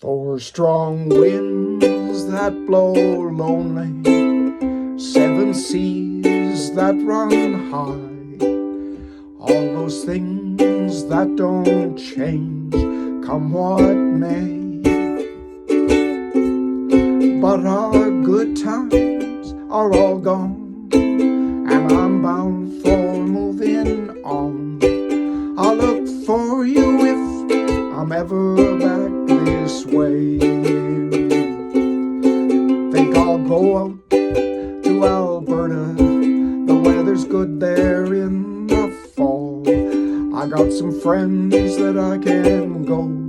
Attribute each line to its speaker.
Speaker 1: For strong winds that blow lonely, seven seas that run high, all those things that don't change, come what may. But our good times are all gone, and I'm bound for moving on. I'll look for you if I'm ever back this way. Think I'll go out to Alberta, the weather's good there in the fall. I got some friends that I can go